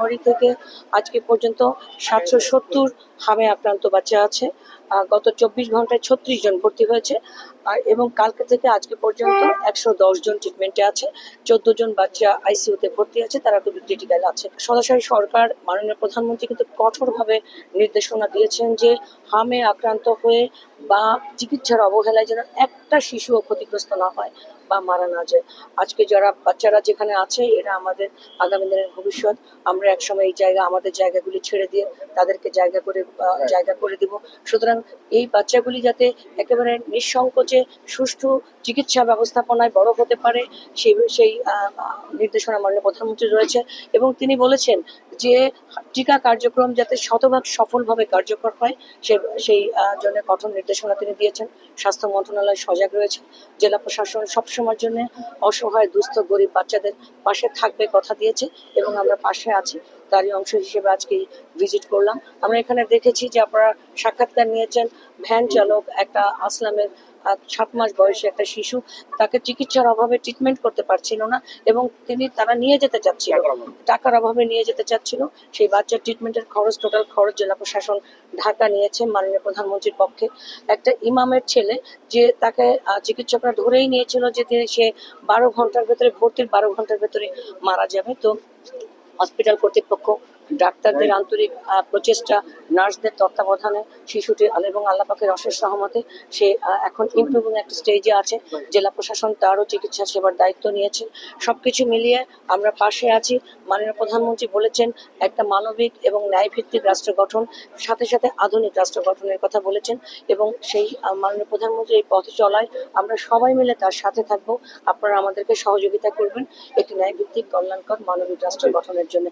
জানুয়ারি থেকে আজকে পর্যন্ত 770 হামে আক্রান্ত বাচ্চা আছে। গত 24 ঘন্টায় 36 জন ভর্তি হয়েছে, এবং কালকে থেকে আজকে পর্যন্ত 110 জন ট্রিটমেন্টে আছে। 14 জন বাচ্চা আইসিইউতে ভর্তি আছে, তারা খুবই ক্রিটিক্যাল আছে। সরাসরি সরকার, মাননীয় প্রধানমন্ত্রী কিন্তু কঠোরভাবে নির্দেশনা দিয়েছেন যে হামে আক্রান্ত হয়ে বা চিকিৎসার অবহেলায় যেন একটা শিশুও ক্ষতিগ্রস্ত না হয় বা মারা না যায়। আজকে যারা বাচ্চারা যেখানে আছে, এরা আমাদের আগামী দিনের ভবিষ্যৎ। আমরা একসময় এই আমাদের জায়গাগুলি ছেড়ে দিয়ে তাদেরকে জায়গা করে দিব। সুতরাং এই বাচ্চাগুলি যাতে একেবারে নিঃসংকোচে সুষ্ঠু চিকিৎসা ব্যবস্থাপনায় বড় হতে পারে, সেই নির্দেশনা মাননীয় প্রধানমন্ত্রী রয়েছে। এবং তিনি বলেছেন যে টিকা কার্যক্রম যাতে শতভাগ সফলভাবে কার্যকর হয়, সেই জন্য কঠোর নির্দেশনা তিনি দিয়েছেন। স্বাস্থ্য মন্ত্রণালয় সজাগ রয়েছে। জেলা প্রশাসন সবসময়ের জন্য অসহায় দুস্থ গরিব বাচ্চাদের পাশে থাকবে কথা দিয়েছে, এবং আমরা পাশে আছি। তারই অংশ হিসেবে আজকে ভিজিট করলাম। আমরা এখানে দেখেছি যে আপনারা সাক্ষাৎকার নিয়েছেন ভ্যান চালক একটা আসলামের 7 মাস বয়সী একটা শিশু, তাকে চিকিৎসার অভাবে ট্রিটমেন্ট করতে পারছিল না, এবং তারা নিয়ে যেতে চাচ্ছিল, টাকার অভাবে নিয়ে যেতে চাচ্ছিল। সেই বাচ্চার ট্রিটমেন্টের টোটাল খরচ জেলা প্রশাসন ঢাকা নিয়েছে মাননীয় প্রধানমন্ত্রীর পক্ষে। একটা ইমামের ছেলে, যে তাকে চিকিৎসকরা ধরেই নিয়েছিল যে সে 12 ঘন্টার ভেতরে, ভর্তির 12 ঘন্টার ভেতরে মারা যাবে। তো হসপিটাল কর্তৃপক্ষ, ডাক্তারদের আন্তরিক প্রচেষ্টা, নার্সদের তত্ত্বাবধানে শিশুটি এবং আল্লাহ পাকের অশেষ রহমতে সে এখন ইমপ্রুভিং একটা স্টেজে আছে। জেলা প্রশাসন তারও চিকিৎসা সেবার দায়িত্ব নিয়েছে। সবকিছু মিলিয়ে আমরা পাশে আছি। মাননীয় প্রধানমন্ত্রী বলেছেন একটা মানবিক এবং ন্যায়ভিত্তিক রাষ্ট্র গঠন, সাথে সাথে আধুনিক রাষ্ট্র গঠনের কথা বলেছেন, এবং সেই মাননীয় প্রধানমন্ত্রী এই পথে চলায় আমরা সবাই মিলে তার সাথে থাকবো। আপনারা আমাদেরকে সহযোগিতা করবেন একটি ন্যায়ভিত্তিক, কল্যাণকর, মানবিক রাষ্ট্র গঠনের জন্য।